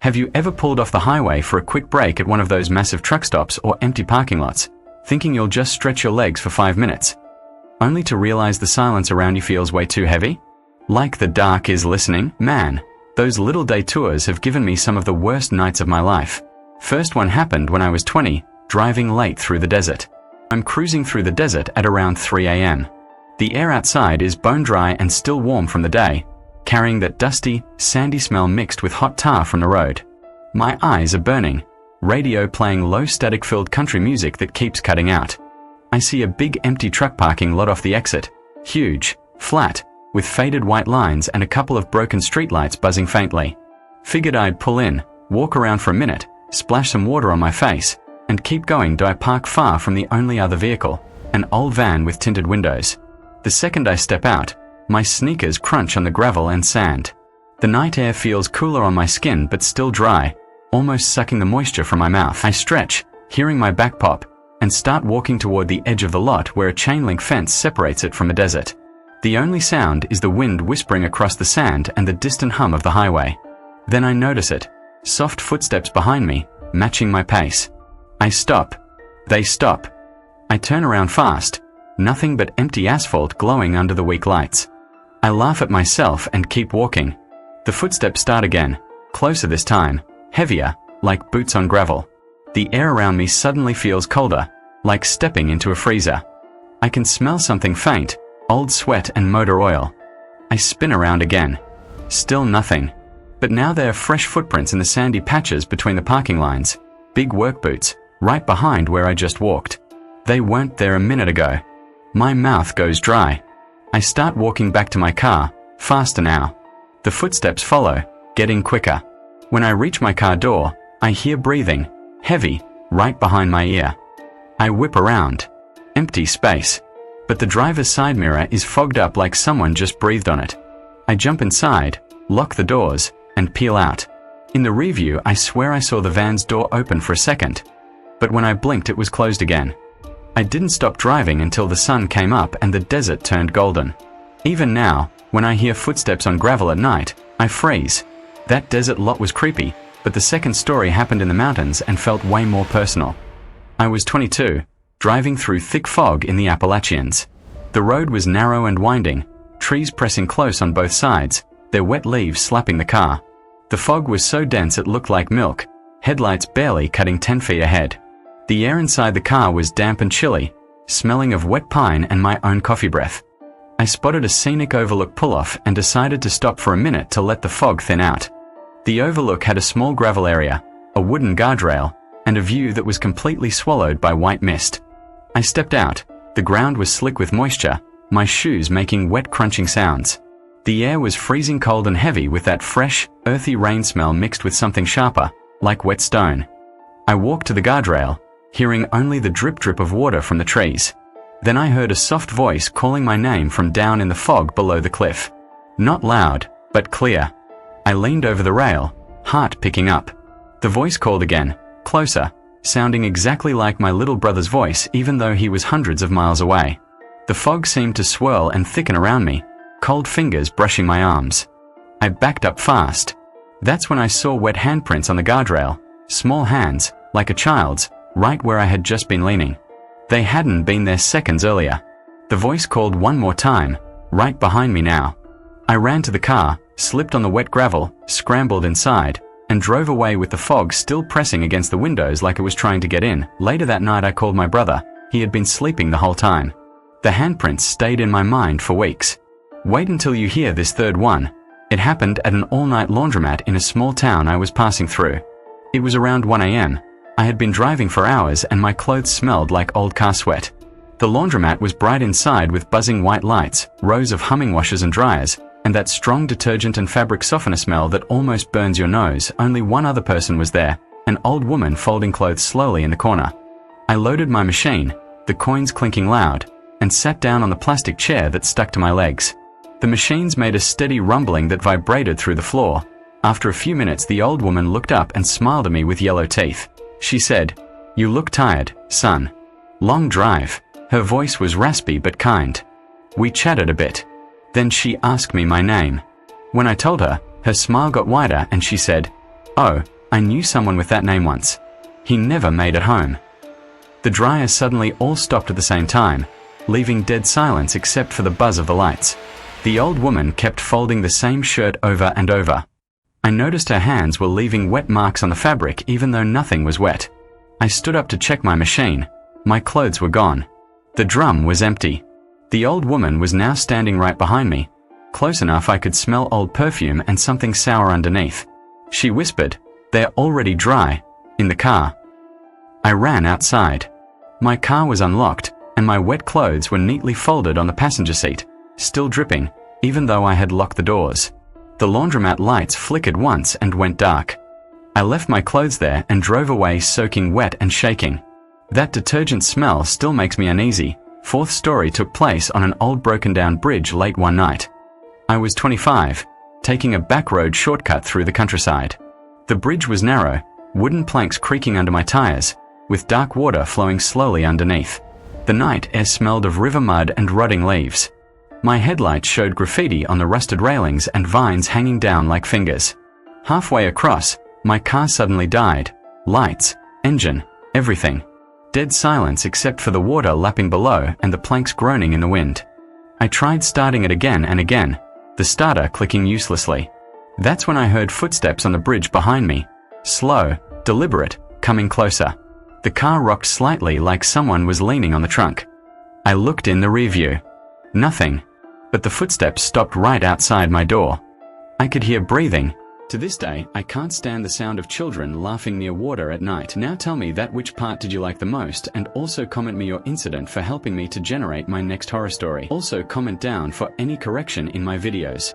Have you ever pulled off the highway for a quick break at one of those massive truck stops or empty parking lots, thinking you'll just stretch your legs for 5 minutes, only to realize the silence around you feels way too heavy? Like the dark is listening? Man, those little day tours have given me some of the worst nights of my life. First one happened when I was 20, driving late through the desert. I'm cruising through the desert at around 3 a.m. The air outside is bone dry and still warm from the day, carrying that dusty, sandy smell mixed with hot tar from the road. My eyes are burning, radio playing low static-filled country music that keeps cutting out. I see a big empty truck parking lot off the exit, huge, flat, with faded white lines and a couple of broken streetlights buzzing faintly. Figured I'd pull in, walk around for a minute, splash some water on my face, and keep going. Do I park far from the only other vehicle, an old van with tinted windows. The second I step out, my sneakers crunch on the gravel and sand. The night air feels cooler on my skin but still dry, almost sucking the moisture from my mouth. I stretch, hearing my back pop, and start walking toward the edge of the lot where a chain-link fence separates it from the desert. The only sound is the wind whispering across the sand and the distant hum of the highway. Then I notice it, soft footsteps behind me, matching my pace. I stop. They stop. I turn around fast, nothing but empty asphalt glowing under the weak lights. I laugh at myself and keep walking. The footsteps start again, closer this time, heavier, like boots on gravel. The air around me suddenly feels colder, like stepping into a freezer. I can smell something faint, old sweat and motor oil. I spin around again. Still nothing. But now there are fresh footprints in the sandy patches between the parking lines, big work boots, right behind where I just walked. They weren't there a minute ago. My mouth goes dry. I start walking back to my car, faster now. The footsteps follow, getting quicker. When I reach my car door, I hear breathing, heavy, right behind my ear. I whip around. Empty space. But the driver's side mirror is fogged up like someone just breathed on it. I jump inside, lock the doors, and peel out. In the rear view, I swear I saw the van's door open for a second. But when I blinked, it was closed again. I didn't stop driving until the sun came up and the desert turned golden. Even now, when I hear footsteps on gravel at night, I freeze. That desert lot was creepy, but the second story happened in the mountains and felt way more personal. I was 22, driving through thick fog in the Appalachians. The road was narrow and winding, trees pressing close on both sides, their wet leaves slapping the car. The fog was so dense it looked like milk, headlights barely cutting 10 feet ahead. The air inside the car was damp and chilly, smelling of wet pine and my own coffee breath. I spotted a scenic overlook pull-off and decided to stop for a minute to let the fog thin out. The overlook had a small gravel area, a wooden guardrail, and a view that was completely swallowed by white mist. I stepped out. The ground was slick with moisture, my shoes making wet crunching sounds. The air was freezing cold and heavy with that fresh, earthy rain smell mixed with something sharper, like wet stone. I walked to the guardrail, hearing only the drip-drip of water from the trees. Then I heard a soft voice calling my name from down in the fog below the cliff. Not loud, but clear. I leaned over the rail, heart picking up. The voice called again, closer, sounding exactly like my little brother's voice even though he was hundreds of miles away. The fog seemed to swirl and thicken around me, cold fingers brushing my arms. I backed up fast. That's when I saw wet handprints on the guardrail, small hands, like a child's, right where I had just been leaning. They hadn't been there seconds earlier. The voice called one more time, right behind me now. I ran to the car, slipped on the wet gravel, scrambled inside, and drove away with the fog still pressing against the windows like it was trying to get in. Later that night I called my brother. He had been sleeping the whole time. The handprints stayed in my mind for weeks. Wait until you hear this third one. It happened at an all-night laundromat in a small town I was passing through. It was around 1 a.m. I had been driving for hours and my clothes smelled like old car sweat. The laundromat was bright inside with buzzing white lights, rows of humming washers and dryers, and that strong detergent and fabric softener smell that almost burns your nose. Only one other person was there, an old woman folding clothes slowly in the corner. I loaded my machine, the coins clinking loud, and sat down on the plastic chair that stuck to my legs. The machines made a steady rumbling that vibrated through the floor. After a few minutes, the old woman looked up and smiled at me with yellow teeth. She said, "You look tired, son. Long drive." Her voice was raspy but kind. We chatted a bit. Then she asked me my name. When I told her, her smile got wider and she said, "Oh, I knew someone with that name once. He never made it home. The dryer suddenly all stopped at the same time, leaving dead silence except for the buzz of the lights. The old woman kept folding the same shirt over and over. I noticed her hands were leaving wet marks on the fabric even though nothing was wet. I stood up to check my machine. My clothes were gone. The drum was empty. The old woman was now standing right behind me, close enough I could smell old perfume and something sour underneath. She whispered, "They're already dry, in the car." I ran outside. My car was unlocked, and my wet clothes were neatly folded on the passenger seat, still dripping, even though I had locked the doors. The laundromat lights flickered once and went dark. I left my clothes there and drove away soaking wet and shaking. That detergent smell still makes me uneasy. Fourth story took place on an old broken-down bridge late one night. I was 25, taking a back road shortcut through the countryside. The bridge was narrow, wooden planks creaking under my tires, with dark water flowing slowly underneath. The night air smelled of river mud and rotting leaves. My headlights showed graffiti on the rusted railings and vines hanging down like fingers. Halfway across, my car suddenly died. Lights, engine, everything. Dead silence except for the water lapping below and the planks groaning in the wind. I tried starting it again and again, the starter clicking uselessly. That's when I heard footsteps on the bridge behind me. Slow, deliberate, coming closer. The car rocked slightly like someone was leaning on the trunk. I looked in the rear view. Nothing. But the footsteps stopped right outside my door. I could hear breathing. To this day, I can't stand the sound of children laughing near water at night. Now tell me that which part did you like the most, and also comment me your incident for helping me to generate my next horror story. Also comment down for any correction in my videos.